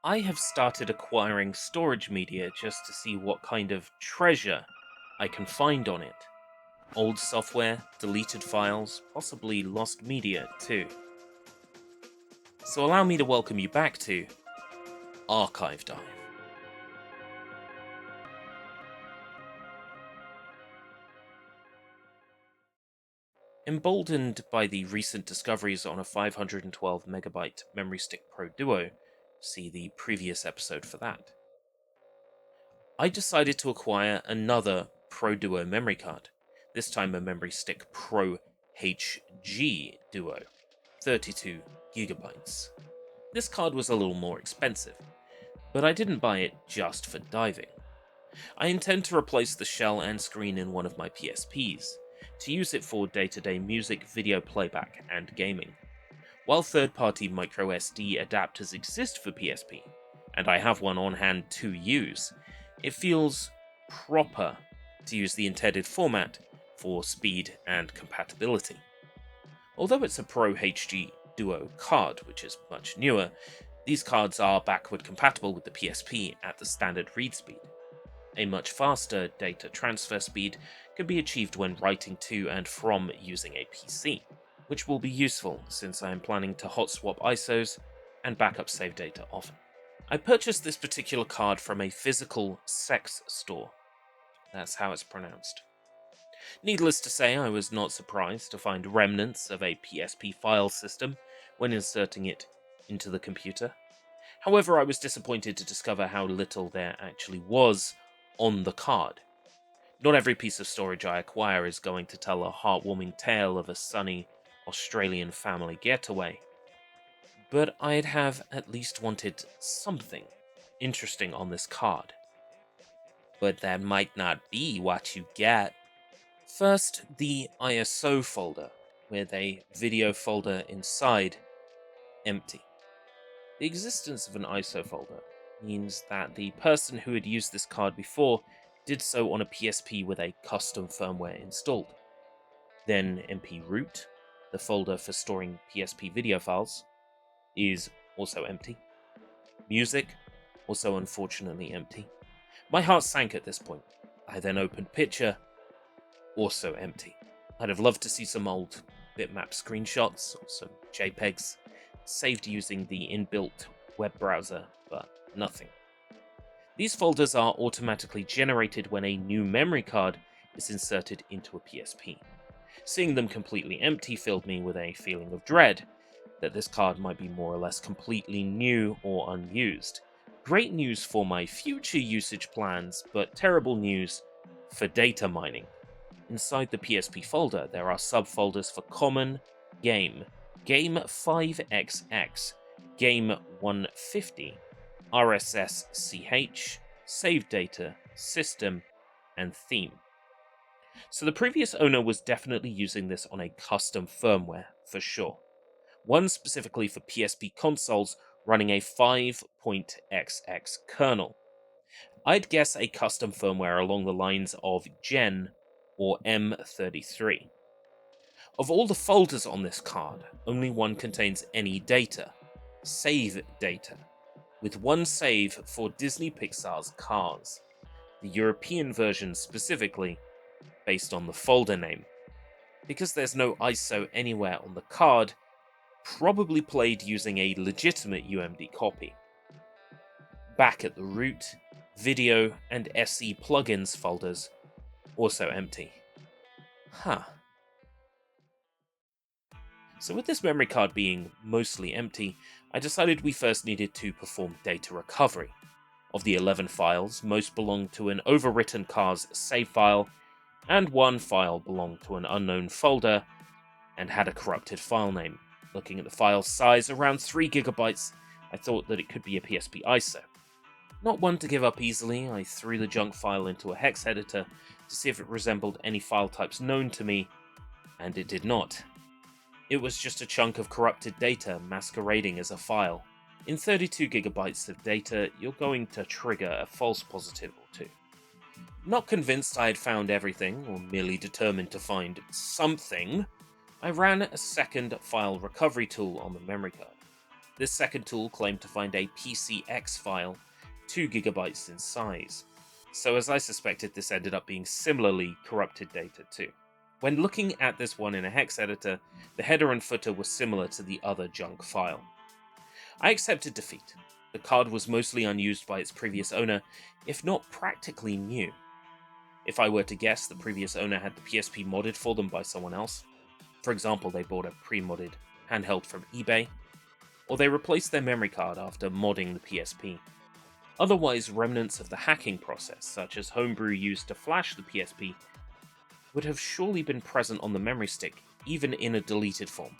I have started acquiring storage media just to see what kind of treasure I can find on it. Old software, deleted files, possibly lost media too. So allow me to welcome you back to Archive Dive. Emboldened by the recent discoveries on a 512 megabyte Memory Stick Pro Duo, see the previous episode for that, I decided to acquire another Pro Duo memory card, this time a Memory Stick Pro HG Duo, 32 gigabytes. This card was a little more expensive, but I didn't buy it just for diving. I intend to replace the shell and screen in one of my PSPs, to use it for day-to-day music, video playback, and gaming. While third-party microSD adapters exist for PSP, and I have one on hand to use, it feels proper to use the intended format for speed and compatibility. Although it's a Pro HG Duo card, which is much newer, these cards are backward compatible with the PSP at the standard read speed. A much faster data transfer speed can be achieved when writing to and from using a PC, which will be useful since I am planning to hot swap ISOs and backup save data often. I purchased this particular card from a physical sex store. That's how it's pronounced. Needless to say, I was not surprised to find remnants of a PSP file system when inserting it into the computer. However, I was disappointed to discover how little there actually was on the card. Not every piece of storage I acquire is going to tell a heartwarming tale of a sunny Australian family getaway, but I'd have at least wanted something interesting on this card. But that might not be what you get. First, the ISO folder, with a video folder inside, empty. The existence of an ISO folder means that the person who had used this card before did so on a PSP with a custom firmware installed. Then MP root, the folder for storing PSP video files, is also empty. Music, also unfortunately empty. My heart sank at this point. I then opened Picture, also empty. I'd have loved to see some old bitmap screenshots or some JPEGs saved using the inbuilt web browser, but nothing. These folders are automatically generated when a new memory card is inserted into a PSP. Seeing them completely empty filled me with a feeling of dread that this card might be more or less completely new or unused. Great news for my future usage plans, but terrible news for data mining. Inside the PSP folder, there are subfolders for Common, Game, Game 5XX, Game 150, RSSCH, Save Data, System, and Theme. So the previous owner was definitely using this on a custom firmware, for sure. One specifically for PSP consoles running a 5.XX kernel. I'd guess a custom firmware along the lines of Gen or M33. Of all the folders on this card, only one contains any data, save data, with one save for Disney Pixar's Cars, the European version specifically, based on the folder name. Because there's no ISO anywhere on the card, probably played using a legitimate UMD copy. Back at the root, video and SE plugins folders, also empty. Huh. So with this memory card being mostly empty, I decided we first needed to perform data recovery. Of the 11 files, most belonged to an overwritten Cars save file, and one file belonged to an unknown folder and had a corrupted file name. Looking at the file size, around 3 gigabytes, I thought that it could be a PSP ISO. Not one to give up easily, I threw the junk file into a hex editor to see if it resembled any file types known to me, and it did not. It was just a chunk of corrupted data masquerading as a file. In 32 gigabytes of data, you're going to trigger a false positive or two. Not convinced I had found everything, or merely determined to find something, I ran a second file recovery tool on the memory card. This second tool claimed to find a PCX file 2 gigabytes in size, so as I suspected, this ended up being similarly corrupted data too. When looking at this one in a hex editor, the header and footer were similar to the other junk file. I accepted defeat. The card was mostly unused by its previous owner, if not practically new. If I were to guess, the previous owner had the PSP modded for them by someone else. For example, they bought a pre-modded handheld from eBay, or they replaced their memory card after modding the PSP. Otherwise, remnants of the hacking process, such as homebrew used to flash the PSP, would have surely been present on the memory stick, even in a deleted form.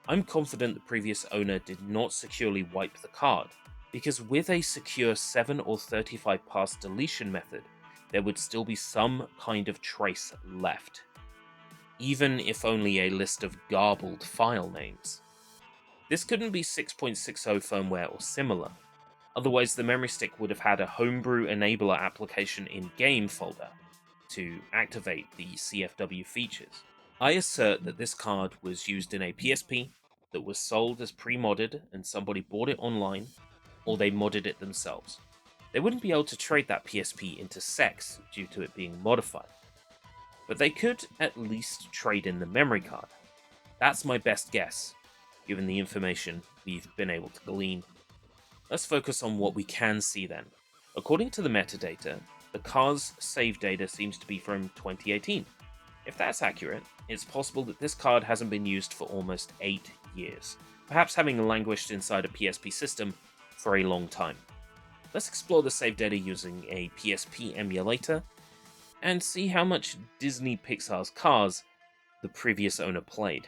I'm confident the previous owner did not securely wipe the card, because with a secure 7 or 35 pass deletion method, there would still be some kind of trace left, even if only a list of garbled file names. This couldn't be 6.60 firmware or similar, otherwise the memory stick would have had a homebrew enabler application in-game folder to activate the CFW features. I assert that this card was used in a PSP that was sold as pre-modded and somebody bought it online, or they modded it themselves. They wouldn't be able to trade that PSP into sex due to it being modified, but they could at least trade in the memory card. That's my best guess, given the information we've been able to glean. Let's focus on what we can see then. According to the metadata, the card's save data seems to be from 2018. If that's accurate, it's possible that this card hasn't been used for almost 8 years, perhaps having languished inside a PSP system for a long time. Let's explore the save data using a PSP emulator and see how much Disney Pixar's Cars the previous owner played.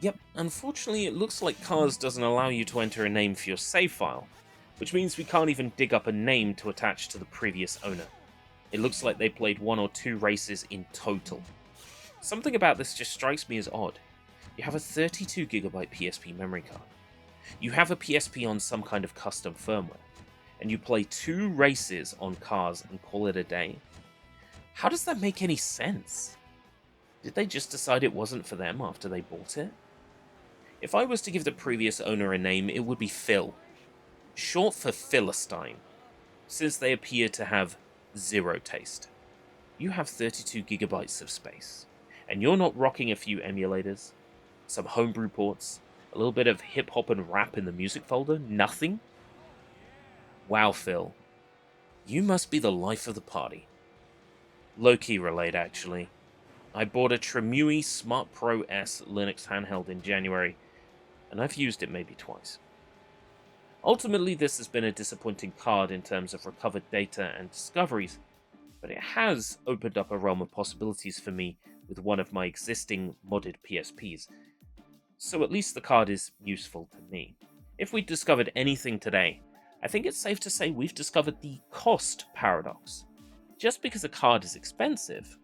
Yep, unfortunately it looks like Cars doesn't allow you to enter a name for your save file, which means we can't even dig up a name to attach to the previous owner. It looks like they played 1 or 2 races in total. Something about this just strikes me as odd. You have a 32GB PSP memory card. You have a PSP on some kind of custom firmware, and you play 2 races on Cars and call it a day? How does that make any sense? Did they just decide it wasn't for them after they bought it? If I was to give the previous owner a name, it would be Phil, short for Philistine, since they appear to have zero taste. You have 32GB of space, and you're not rocking a few emulators, some homebrew ports, a little bit of hip-hop and rap in the music folder, nothing? Wow, Phil. You must be the life of the party. Low-key relate, actually. I bought a Tremui Smart Pro S Linux handheld in January, and I've used it maybe twice. Ultimately, this has been a disappointing card in terms of recovered data and discoveries, but it has opened up a realm of possibilities for me with one of my existing modded PSPs, so at least the card is useful to me. If we discovered anything today, I think it's safe to say we've discovered the cost paradox. Just because a card is expensive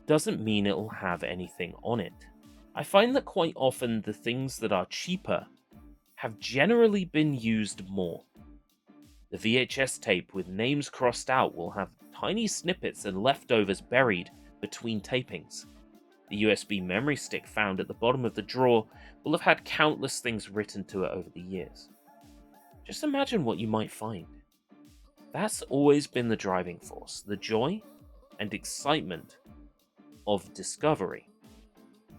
doesn't mean it'll have anything on it. I find that quite often the things that are cheaper have generally been used more. The VHS tape with names crossed out will have tiny snippets and leftovers buried between tapings. The USB memory stick found at the bottom of the drawer will have had countless things written to it over the years. Just imagine what you might find. That's always been the driving force, the joy and excitement of discovery.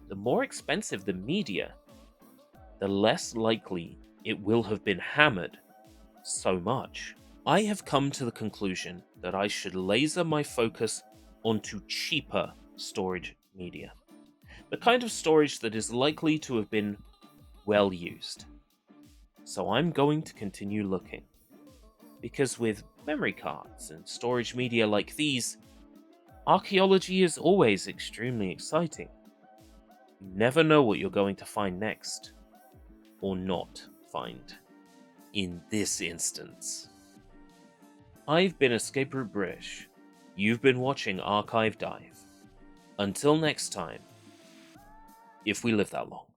The more expensive the media, the less likely it will have been hammered so much. I have come to the conclusion that I should laser my focus onto cheaper storage media. The kind of storage that is likely to have been well used. So I'm going to continue looking. Because with memory cards and storage media like these, archaeology is always extremely exciting. You never know what you're going to find next. Or not find. In this instance. I've been Escape Route British. You've been watching Archive Dive. Until next time, if we live that long.